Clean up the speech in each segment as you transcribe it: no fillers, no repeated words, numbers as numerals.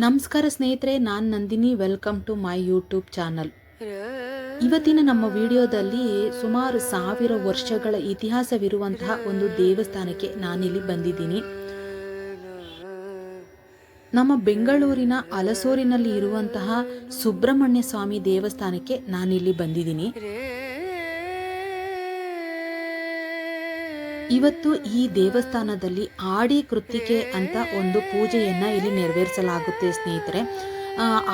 ನಮಸ್ಕಾರ ಸ್ನೇಹಿತರೆ, ನಾನು Nandini. Welcome to my YouTube channel. ಇವತ್ತಿನ ನಮ್ಮ ವಿಡಿಯೋದಲ್ಲಿ ಸುಮಾರು 1000 ವರ್ಷಗಳ ಇತಿಹಾಸವಿರುವಂತಹ ಒಂದು ದೇವಸ್ಥಾನಕ್ಕೆ ನಾನಿಲ್ಲಿ ಬಂದಿದ್ದೀನಿ. ನಮ್ಮ ಬೆಂಗಳೂರಿನ ಹಲಸೂರಿನಲ್ಲಿ ಇರುವಂತಹ ಸುಬ್ರಹ್ಮಣ್ಯ ಸ್ವಾಮಿ ದೇವಸ್ಥಾನಕ್ಕೆ ನಾನಿಲ್ಲಿ ಬಂದಿದ್ದೀನಿ. ಇವತ್ತು ಈ ದೇವಸ್ಥಾನದಲ್ಲಿ ಆಡಿ ಕೃತ್ತಿಕೆ ಅಂತ ಒಂದು ಪೂಜೆಯನ್ನು ಇಲ್ಲಿ ನೆರವೇರಿಸಲಾಗುತ್ತೆ ಸ್ನೇಹಿತರೆ.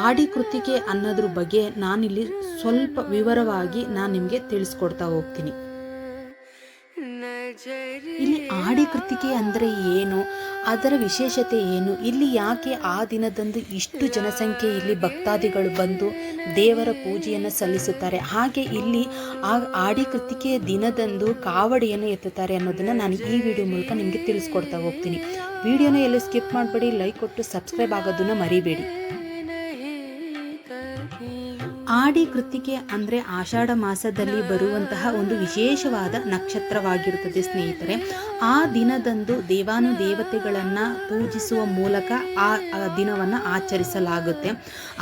ಆಡಿ ಕೃತ್ತಿಕೆ ಅನ್ನೋದ್ರ ಬಗ್ಗೆ ನಾನಿಲ್ಲಿ ಸ್ವಲ್ಪ ವಿವರವಾಗಿ ನಾನು ನಿಮಗೆ ತಿಳಿಸ್ಕೊಡ್ತಾ ಹೋಗ್ತೀನಿ. ಇಲ್ಲಿ ಆಡಿ ಕೃತ್ತಿಕೆ ಅಂದರೆ ಏನು, ಅದರ ವಿಶೇಷತೆ ಏನು, ಇಲ್ಲಿ ಯಾಕೆ ಆ ದಿನದಂದು ಇಷ್ಟು ಜನಸಂಖ್ಯೆ ಇಲ್ಲಿ ಭಕ್ತಾದಿಗಳು ಬಂದು ದೇವರ ಪೂಜೆಯನ್ನು ಸಲ್ಲಿಸುತ್ತಾರೆ, ಹಾಗೆ ಇಲ್ಲಿ ಆ ಆಡಿ ಕೃತ್ತಿಕೆಯ ದಿನದಂದು ಕಾವಡಿಯನ್ನು ಎತ್ತುತ್ತಾರೆ ಅನ್ನೋದನ್ನು ನಾನು ಈ ವಿಡಿಯೋ ಮೂಲಕ ನಿಮಗೆ ತಿಳಿಸ್ಕೊಡ್ತಾ ಹೋಗ್ತೀನಿ. ವಿಡಿಯೋನ ಎಲ್ಲೂ ಸ್ಕಿಪ್ ಮಾಡಬೇಡಿ, ಲೈಕ್ ಕೊಟ್ಟು ಸಬ್ಸ್ಕ್ರೈಬ್ ಆಗೋದನ್ನು ಮರಿಬೇಡಿ. ಆಡಿ ಕೃತ್ತಿಕೆ ಅಂದರೆ ಆಷಾಢ ಮಾಸದಲ್ಲಿ ಬರುವಂತಹ ಒಂದು ವಿಶೇಷವಾದ ನಕ್ಷತ್ರವಾಗಿರುತ್ತದೆ ಸ್ನೇಹಿತರೆ. ಆ ದಿನದಂದು ದೇವಾನುದೇವತೆಗಳನ್ನು ಪೂಜಿಸುವ ಮೂಲಕ ಆ ದಿನವನ್ನು ಆಚರಿಸಲಾಗುತ್ತೆ.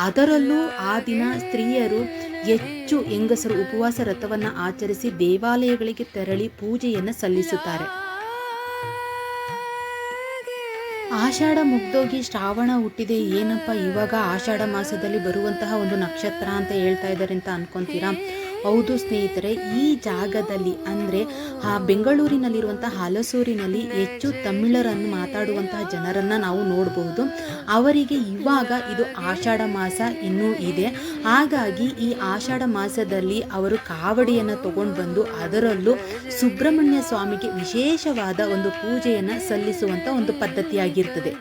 ಅದರಲ್ಲೂ ಆ ದಿನ ಸ್ತ್ರೀಯರು ಹೆಚ್ಚು ಹೆಂಗಸರು ಉಪವಾಸ ವ್ರತವನ್ನು ಆಚರಿಸಿ ದೇವಾಲಯಗಳಿಗೆ ತೆರಳಿ ಪೂಜೆಯನ್ನು ಸಲ್ಲಿಸುತ್ತಾರೆ. ಆಷಾಢ ಮುಗ್ದೋಗಿ ಶ್ರಾವಣ ಹುಟ್ಟಿದೆ, ಏನಪ್ಪ ಇವಾಗ ಆಷಾಢ ಮಾಸದಲ್ಲಿ ಬರುವಂತಹ ಒಂದು ನಕ್ಷತ್ರ ಅಂತ ಹೇಳ್ತಾ ಇದ್ದಾರೆ ಅಂತ ಅನ್ಕೊಂತೀರಾ? ಹೌದು ಸ್ನೇಹಿತರೆ, ಈ ಜಾಗದಲ್ಲಿ ಅಂದರೆ ಬೆಂಗಳೂರಿನಲ್ಲಿರುವಂತಹ ಹಲಸೂರಿನಲ್ಲಿ ಹೆಚ್ಚು ತಮಿಳರನ್ನು ಮಾತಾಡುವಂತಹ ಜನರನ್ನು ನಾವು ನೋಡಬಹುದು. ಅವರಿಗೆ ಇವಾಗ ಇದು ಆಷಾಢ ಮಾಸ ಇನ್ನೂ ಇದೆ. ಹಾಗಾಗಿ ಈ ಆಷಾಢ ಮಾಸದಲ್ಲಿ ಅವರು ಕಾವಡಿಯನ್ನು ತಗೊಂಡು ಬಂದು ಅದರಲ್ಲೂ ಸುಬ್ರಹ್ಮಣ್ಯ ಸ್ವಾಮಿಗೆ ವಿಶೇಷವಾದ ಒಂದು ಪೂಜೆಯನ್ನು ಸಲ್ಲಿಸುವಂಥ ಒಂದು ಪದ್ಧತಿಯಾಗಿರ್ತದೆ.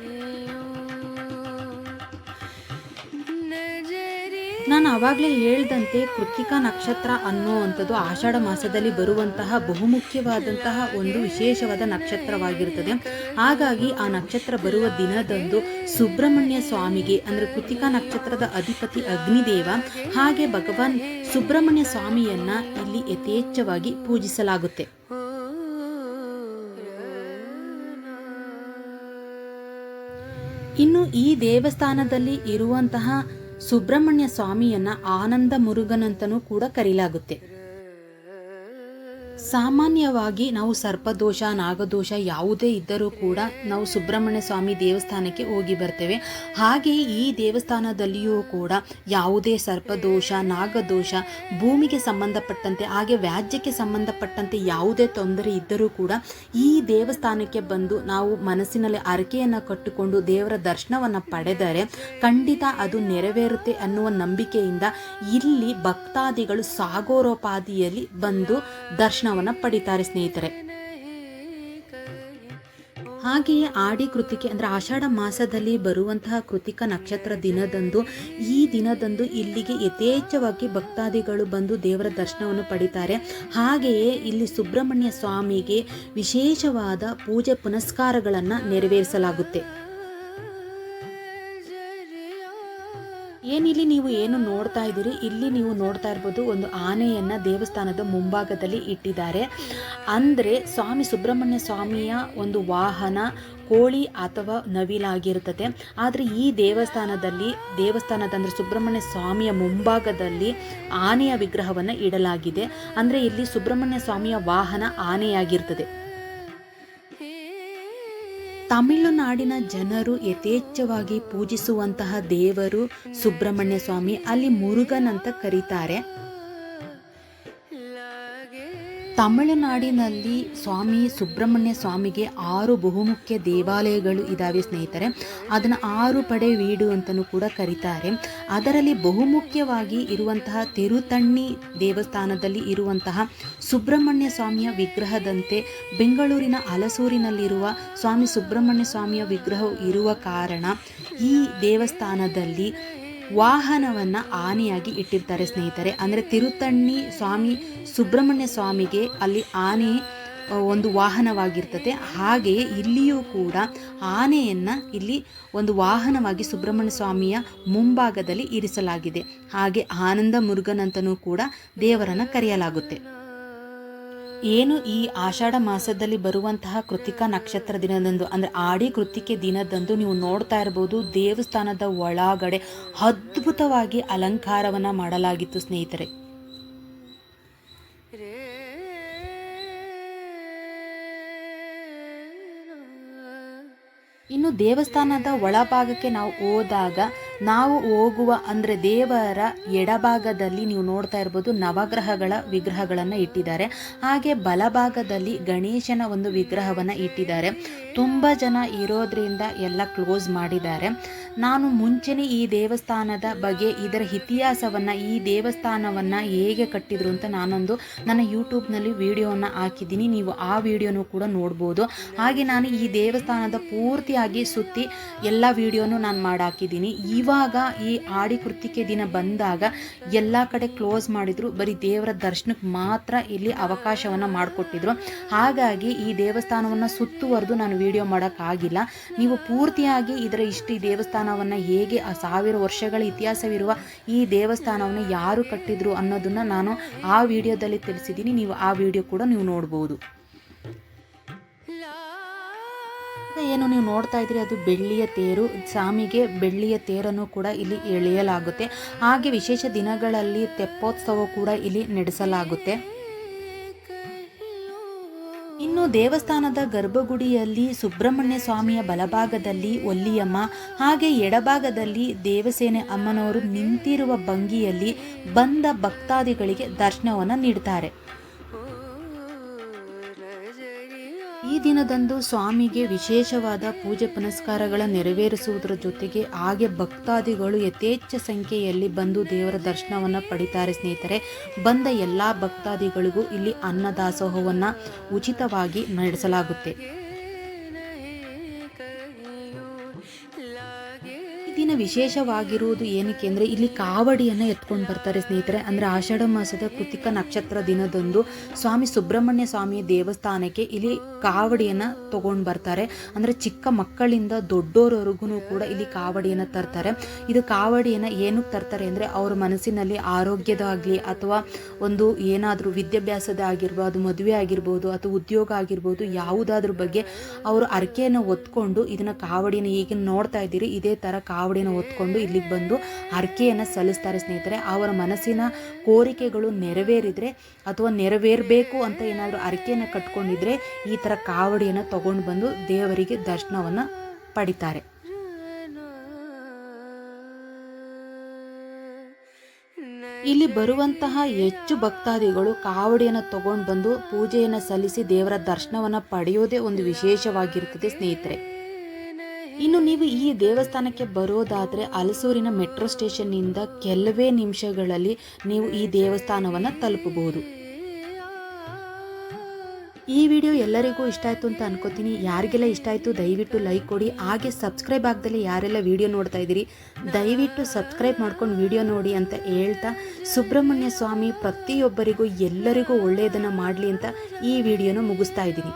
ನಾನು ಆವಾಗಲೇ ಹೇಳ್ದಂತೆ ಕೃತ್ತಿಕಾ ನಕ್ಷತ್ರ ಅನ್ನುವಂಥದ್ದು ಆಷಾಢ ಮಾಸದಲ್ಲಿ ಬರುವಂತಹ ಬಹುಮುಖ್ಯವಾದಂತಹ ಒಂದು ವಿಶೇಷವಾದ ನಕ್ಷತ್ರವಾಗಿರುತ್ತದೆ. ಹಾಗಾಗಿ ಆ ನಕ್ಷತ್ರ ಬರುವ ದಿನದಂದು ಸುಬ್ರಹ್ಮಣ್ಯ ಸ್ವಾಮಿಗೆ ಅಂದರೆ ಕೃತ್ತಿಕಾ ನಕ್ಷತ್ರದ ಅಧಿಪತಿ ಅಗ್ನಿದೇವ ಹಾಗೆ ಭಗವಾನ್ ಸುಬ್ರಹ್ಮಣ್ಯ ಸ್ವಾಮಿಯನ್ನ ಇಲ್ಲಿ ಯಥೇಚ್ಛವಾಗಿ ಪೂಜಿಸಲಾಗುತ್ತೆ. ಇನ್ನು ಈ ದೇವಸ್ಥಾನದಲ್ಲಿ ಇರುವಂತಹ ಸುಬ್ರಹ್ಮಣ್ಯ ಸ್ವಾಮಿಯನ್ನ ಆನಂದ ಮುರುಗನಂತನೂ ಕೂಡ ಕರೆಯಲಾಗುತ್ತೆ. ಸಾಮಾನ್ಯವಾಗಿ ನಾವು ಸರ್ಪದೋಷ, ನಾಗದೋಷ ಯಾವುದೇ ಇದ್ದರೂ ಕೂಡ ನಾವು ಸುಬ್ರಹ್ಮಣ್ಯ ಸ್ವಾಮಿ ದೇವಸ್ಥಾನಕ್ಕೆ ಹೋಗಿ ಬರ್ತೇವೆ. ಹಾಗೆಯೇ ಈ ದೇವಸ್ಥಾನದಲ್ಲಿಯೂ ಕೂಡ ಯಾವುದೇ ಸರ್ಪದೋಷ, ನಾಗದೋಷ, ಭೂಮಿಗೆ ಸಂಬಂಧಪಟ್ಟಂತೆ ಹಾಗೆ ವ್ಯಾಜ್ಯಕ್ಕೆ ಸಂಬಂಧಪಟ್ಟಂತೆ ಯಾವುದೇ ತೊಂದರೆ ಇದ್ದರೂ ಕೂಡ ಈ ದೇವಸ್ಥಾನಕ್ಕೆ ಬಂದು ನಾವು ಮನಸ್ಸಿನಲ್ಲಿ ಹರಕೆಯನ್ನು ಕಟ್ಟಿಕೊಂಡು ದೇವರ ದರ್ಶನವನ್ನು ಪಡೆದರೆ ಖಂಡಿತ ಅದು ನೆರವೇರುತ್ತೆ ಅನ್ನುವ ನಂಬಿಕೆಯಿಂದ ಇಲ್ಲಿ ಭಕ್ತಾದಿಗಳು ಸಾಗರೋಪಾದಿಯಲ್ಲಿ ಬಂದು ದರ್ಶನವನ್ನು ಪಡಿತಾರೆ ಸ್ನೇಹಿತರೆ. ಹಾಗೆಯೇ ಆಡಿ ಕೃತಿಕೆ ಅಂದರೆ ಆಷಾಢ ಮಾಸದಲ್ಲಿ ಬರುವಂತಹ ಕೃತಿಕ ನಕ್ಷತ್ರ ದಿನದಂದು ಈ ದಿನದಂದು ಇಲ್ಲಿಗೆ ಯಥೇಚ್ಛವಾಗಿ ಭಕ್ತಾದಿಗಳು ಬಂದು ದೇವರ ದರ್ಶನವನ್ನು ಪಡಿತಾರೆ. ಹಾಗೆಯೇ ಇಲ್ಲಿ ಸುಬ್ರಹ್ಮಣ್ಯ ಸ್ವಾಮಿಗೆ ವಿಶೇಷವಾದ ಪೂಜೆ ಪುನಸ್ಕಾರಗಳನ್ನು ನೆರವೇರಿಸಲಾಗುತ್ತೆ. ಏನಿಲ್ಲಿ ನೀವು ಏನು ನೋಡ್ತಾ ಇದ್ದೀರಿ, ಇಲ್ಲಿ ನೀವು ನೋಡ್ತಾ ಇರ್ಬೋದು ಒಂದು ಆನೆಯನ್ನು ದೇವಸ್ಥಾನದ ಮುಂಭಾಗದಲ್ಲಿ ಇಟ್ಟಿದ್ದಾರೆ. ಅಂದರೆ ಸ್ವಾಮಿ ಸುಬ್ರಹ್ಮಣ್ಯ ಸ್ವಾಮಿಯ ಒಂದು ವಾಹನ ಕೋಳಿ ಅಥವಾ ನವಿಲಾಗಿರುತ್ತದೆ. ಆದರೆ ಈ ದೇವಸ್ಥಾನದ ಅಂದರೆ ಸುಬ್ರಹ್ಮಣ್ಯ ಸ್ವಾಮಿಯ ಮುಂಭಾಗದಲ್ಲಿ ಆನೆಯ ವಿಗ್ರಹವನ್ನು ಇಡಲಾಗಿದೆ. ಅಂದರೆ ಇಲ್ಲಿ ಸುಬ್ರಹ್ಮಣ್ಯ ಸ್ವಾಮಿಯ ವಾಹನ ಆನೆಯಾಗಿರ್ತದೆ. ತಮಿಳುನಾಡಿನ ಜನರು ಯಥೇಚ್ಛವಾಗಿ ಪೂಜಿಸುವಂತಹ ದೇವರು ಸುಬ್ರಹ್ಮಣ್ಯ ಸ್ವಾಮಿ, ಅಲ್ಲಿ ಮುರುಗನ್ ಅಂತ ಕರೀತಾರೆ. ತಮಿಳುನಾಡಿನಲ್ಲಿ ಸ್ವಾಮಿ ಸುಬ್ರಹ್ಮಣ್ಯ ಸ್ವಾಮಿಗೆ 6 ಬಹುಮುಖ್ಯ ದೇವಾಲಯಗಳು ಇದ್ದಾವೆ ಸ್ನೇಹಿತರೆ. ಅದನ್ನು 6 ಪಡೆ ವೀಡು ಅಂತಲೂ ಕೂಡ ಕರೀತಾರೆ. ಅದರಲ್ಲಿ ಬಹುಮುಖ್ಯವಾಗಿ ಇರುವಂತಹ ತಿರುತಣ್ಣಿ ದೇವಸ್ಥಾನದಲ್ಲಿ ಇರುವಂತಹ ಸುಬ್ರಹ್ಮಣ್ಯ ಸ್ವಾಮಿಯ ವಿಗ್ರಹದಂತೆ ಬೆಂಗಳೂರಿನ ಹಲಸೂರಿನಲ್ಲಿರುವ ಸ್ವಾಮಿ ಸುಬ್ರಹ್ಮಣ್ಯ ಸ್ವಾಮಿಯ ವಿಗ್ರಹವು ಇರುವ ಕಾರಣ ಈ ದೇವಸ್ಥಾನದಲ್ಲಿ ವಾಹನವನ್ನು ಆನೆಯಾಗಿ ಇಟ್ಟಿರ್ತಾರೆ ಸ್ನೇಹಿತರೆ. ಅಂದರೆ ತಿರುತಣ್ಣಿ ಸ್ವಾಮಿ ಸುಬ್ರಹ್ಮಣ್ಯ ಸ್ವಾಮಿಗೆ ಅಲ್ಲಿ ಆನೆ ಒಂದು ವಾಹನವಾಗಿರ್ತದೆ. ಹಾಗೆಯೇ ಇಲ್ಲಿಯೂ ಕೂಡ ಆನೆಯನ್ನು ಇಲ್ಲಿ ಒಂದು ವಾಹನವಾಗಿ ಸುಬ್ರಹ್ಮಣ್ಯ ಸ್ವಾಮಿಯ ಮುಂಭಾಗದಲ್ಲಿ ಇರಿಸಲಾಗಿದೆ. ಹಾಗೆ ಆನಂದ ಮುರುಗನ್ ಅಂತಲೂ ಕೂಡ ದೇವರನ್ನು ಕರೆಯಲಾಗುತ್ತೆ. ಏನು ಈ ಆಷಾಢ ಮಾಸದಲ್ಲಿ ಬರುವಂತಹ ಕೃತಿಕಾ ನಕ್ಷತ್ರ ದಿನದಂದು ಅಂದರೆ ಆಡಿ ಕೃತಿಕೆ ದಿನದಂದು ನೀವು ನೋಡ್ತಾ ಇರ್ಬೋದು, ದೇವಸ್ಥಾನದ ಒಳಗಡೆ ಅದ್ಭುತವಾಗಿ ಅಲಂಕಾರವನ್ನು ಮಾಡಲಾಗಿತ್ತು ಸ್ನೇಹಿತರೆ. ಇನ್ನು ದೇವಸ್ಥಾನದ ಒಳಭಾಗಕ್ಕೆ ನಾವು ಹೋದಾಗ ನಾವು ಹೋಗುವ ಅಂದರೆ ದೇವರ ಎಡಭಾಗದಲ್ಲಿ ನೀವು ನೋಡ್ತಾ ಇರ್ಬೋದು ನವಗ್ರಹಗಳ ವಿಗ್ರಹಗಳನ್ನು ಇಟ್ಟಿದ್ದಾರೆ. ಹಾಗೆ ಬಲಭಾಗದಲ್ಲಿ ಗಣೇಶನ ಒಂದು ವಿಗ್ರಹವನ್ನು ಇಟ್ಟಿದ್ದಾರೆ. ತುಂಬ ಜನ ಇರೋದ್ರಿಂದ ಎಲ್ಲ ಕ್ಲೋಸ್ ಮಾಡಿದ್ದಾರೆ. ನಾನು ಮುಂಚೆನೇ ಈ ದೇವಸ್ಥಾನದ ಬಗ್ಗೆ ಇದರ ಇತಿಹಾಸವನ್ನು, ಈ ದೇವಸ್ಥಾನವನ್ನು ಹೇಗೆ ಕಟ್ಟಿದ್ರು ಅಂತ ನಾನೊಂದು ನನ್ನ ಯೂಟ್ಯೂಬ್ನಲ್ಲಿ ವಿಡಿಯೋವನ್ನು ಹಾಕಿದ್ದೀನಿ. ನೀವು ಆ ವಿಡಿಯೋನು ಕೂಡ ನೋಡ್ಬೋದು. ಹಾಗೆ ನಾನು ಈ ದೇವಸ್ಥಾನದ ಪೂರ್ತಿಯಾಗಿ ಸುತ್ತಿ ಎಲ್ಲ ವಿಡಿಯೋನು ನಾನು ಮಾಡಾಕಿದ್ದೀನಿ. ಇವಾಗ ಈ ಆಡಿ ಕೃತಿಕೆ ದಿನ ಬಂದಾಗ ಎಲ್ಲ ಕಡೆ ಕ್ಲೋಸ್ ಮಾಡಿದ್ರು, ಬರೀ ದೇವರ ದರ್ಶನಕ್ಕೆ ಮಾತ್ರ ಇಲ್ಲಿ ಅವಕಾಶವನ್ನು ಮಾಡಿಕೊಟ್ಟಿದ್ರು. ಹಾಗಾಗಿ ಈ ದೇವಸ್ಥಾನವನ್ನು ಸುತ್ತುವರೆದು ನಾನು ವಿಡಿಯೋ ಮಾಡೋಕ್ಕಾಗಿಲ್ಲ. ನೀವು ಪೂರ್ತಿಯಾಗಿ ಇದರ ಈ ದೇವಸ್ಥಾನವನ್ನು ಹೇಗೆ 1000 ವರ್ಷಗಳ ಇತಿಹಾಸವಿರುವ ಈ ದೇವಸ್ಥಾನವನ್ನು ಯಾರು ಕಟ್ಟಿದ್ರು ಅನ್ನೋದನ್ನು ನಾನು ಆ ವಿಡಿಯೋದಲ್ಲಿ ತಿಳಿಸಿದ್ದೀನಿ. ನೀವು ಆ ವಿಡಿಯೋ ಕೂಡ ನೀವು ನೋಡ್ಬೋದು. ಏನು ನೀವು ನೋಡ್ತಾ ಇದ್ದೀರಿ ಅದು ಬೆಳ್ಳಿಯ ತೇರು. ಸ್ವಾಮಿಗೆ ಬೆಳ್ಳಿಯ ತೇರನ್ನು ಕೂಡ ಇಲ್ಲಿ ಎಳೆಯಲಾಗುತ್ತೆ. ಹಾಗೆ ವಿಶೇಷ ದಿನಗಳಲ್ಲಿ ತೆಪ್ಪೋತ್ಸವ ಕೂಡ ಇಲ್ಲಿ ನಡೆಸಲಾಗುತ್ತೆ. ಇನ್ನು ದೇವಸ್ಥಾನದ ಗರ್ಭಗುಡಿಯಲ್ಲಿ ಸುಬ್ರಹ್ಮಣ್ಯ ಸ್ವಾಮಿಯ ಬಲಭಾಗದಲ್ಲಿ ಒಲ್ಲಿಯಮ್ಮ, ಹಾಗೆ ಎಡಭಾಗದಲ್ಲಿ ದೇವಸೇನೆ ಅಮ್ಮನವರು ನಿಂತಿರುವ ಭಂಗಿಯಲ್ಲಿ ಬಂದ ಭಕ್ತಾದಿಗಳಿಗೆ ದರ್ಶನವನ್ನು ನೀಡ್ತಾರೆ. ಈ ದಿನದಂದು ಸ್ವಾಮಿಗೆ ವಿಶೇಷವಾದ ಪೂಜೆ ಪುನಸ್ಕಾರಗಳ ನೆರವೇರಿಸುವುದರ ಜೊತೆಗೆ ಹಾಗೆ ಭಕ್ತಾದಿಗಳು ಯಥೇಚ್ಛ ಸಂಖ್ಯೆಯಲ್ಲಿ ಬಂದು ದೇವರ ದರ್ಶನವನ್ನು ಪಡಿತಾರೆ ಸ್ನೇಹಿತರೆ. ಬಂದ ಎಲ್ಲ ಭಕ್ತಾದಿಗಳಿಗೂ ಇಲ್ಲಿ ಅನ್ನದಾಸೋಹವನ್ನು ಉಚಿತವಾಗಿ ನಡೆಸಲಾಗುತ್ತೆ. ದಿನ ವಿಶೇಷವಾಗಿರುವುದು ಏನಕ್ಕೆ ಅಂದರೆ ಇಲ್ಲಿ ಕಾವಡಿಯನ್ನು ಎತ್ಕೊಂಡು ಬರ್ತಾರೆ ಸ್ನೇಹಿತರೆ. ಅಂದರೆ ಆಷಾಢ ಮಾಸದ ಕೃತಿಕಾ ನಕ್ಷತ್ರ ದಿನದಂದು ಸ್ವಾಮಿ ಸುಬ್ರಹ್ಮಣ್ಯ ಸ್ವಾಮಿ ದೇವಸ್ಥಾನಕ್ಕೆ ಇಲ್ಲಿ ಕಾವಡಿಯನ್ನು ತಗೊಂಡು ಬರ್ತಾರೆ. ಅಂದರೆ ಚಿಕ್ಕ ಮಕ್ಕಳಿಂದ ದೊಡ್ಡೋರವರೆಗೂ ಕೂಡ ಇಲ್ಲಿ ಕಾವಡಿಯನ್ನು ತರ್ತಾರೆ. ಇದು ಕಾವಡಿಯನ್ನು ಏನಕ್ಕೆ ತರ್ತಾರೆ ಅಂದರೆ ಅವ್ರ ಮನಸ್ಸಿನಲ್ಲಿ ಆರೋಗ್ಯದಾಗಲಿ ಅಥವಾ ಒಂದು ಏನಾದರೂ ವಿದ್ಯಾಭ್ಯಾಸದ ಆಗಿರ್ಬೋದು, ಮದುವೆ ಆಗಿರ್ಬೋದು ಅಥವಾ ಉದ್ಯೋಗ ಆಗಿರ್ಬೋದು, ಯಾವುದಾದ್ರ ಬಗ್ಗೆ ಅವರು ಹರಕೆಯನ್ನು ಹೊತ್ಕೊಂಡು ಇದನ್ನು ಕಾವಡಿಯನ್ನು ಈಗ ನೋಡ್ತಾ ಇದ್ದೀರಿ ಇದೇ ಥರ ಕಾವಡಿಯನ್ನು ಹೊತ್ಕೊಂಡು ಇಲ್ಲಿಗೆ ಬಂದು ಹರಕೆಯನ್ನು ಸಲ್ಲಿಸ್ತಾರೆ ಸ್ನೇಹಿತರೆ. ಅವರ ಮನಸ್ಸಿನ ಕೋರಿಕೆಗಳು ನೆರವೇರಿದರೆ ಅಥವಾ ನೆರವೇರಬೇಕು ಅಂತ ಏನಾದರೂ ಹರಕೆಯನ್ನು ಕಟ್ಕೊಂಡಿದ್ರೆ ಈ ಥರ ಕಾವಡಿಯನ್ನು ತಗೊಂಡು ಬಂದು ದೇವರಿಗೆ ದರ್ಶನವನ್ನು ಪಡಿತಾರೆ. ಇಲ್ಲಿ ಬರುವಂತಹ ಹೆಚ್ಚು ಭಕ್ತಾದಿಗಳು ಕಾವಡಿಯನ್ನು ತಗೊಂಡು ಬಂದು ಪೂಜೆಯನ್ನು ಸಲ್ಲಿಸಿ ದೇವರ ದರ್ಶನವನ್ನು ಪಡೆಯೋದೇ ಒಂದು ವಿಶೇಷವಾಗಿರುತ್ತದೆ ಸ್ನೇಹಿತರೆ. ಇನ್ನು ನೀವು ಈ ದೇವಸ್ಥಾನಕ್ಕೆ ಬರೋದಾದರೆ ಹಲಸೂರಿನ ಮೆಟ್ರೋ ಸ್ಟೇಷನ್ನಿಂದ ಕೆಲವೇ ನಿಮಿಷಗಳಲ್ಲಿ ನೀವು ಈ ದೇವಸ್ಥಾನವನ್ನು ತಲುಪಬಹುದು. ಈ ವಿಡಿಯೋ ಎಲ್ಲರಿಗೂ ಇಷ್ಟ ಆಯಿತು ಅಂತ ಅನ್ಕೋತೀನಿ. ಯಾರಿಗೆಲ್ಲ ಇಷ್ಟ ಆಯಿತು ದಯವಿಟ್ಟು ಲೈಕ್ ಕೊಡಿ. ಹಾಗೆ ಸಬ್ಸ್ಕ್ರೈಬ್ ಆಗದಲ್ಲಿ ಯಾರೆಲ್ಲ ವಿಡಿಯೋ ನೋಡ್ತಾ ಇದ್ದೀರಿ ದಯವಿಟ್ಟು ಸಬ್ಸ್ಕ್ರೈಬ್ ಮಾಡ್ಕೊಂಡು ವಿಡಿಯೋ ನೋಡಿ ಅಂತ ಹೇಳ್ತಾ, ಸುಬ್ರಹ್ಮಣ್ಯ ಸ್ವಾಮಿ ಪ್ರತಿಯೊಬ್ಬರಿಗೂ ಎಲ್ಲರಿಗೂ ಒಳ್ಳೆಯದನ್ನು ಮಾಡಲಿ ಅಂತ ಈ ವಿಡಿಯೋನ ಮುಗಿಸ್ತಾ ಇದ್ದೀನಿ.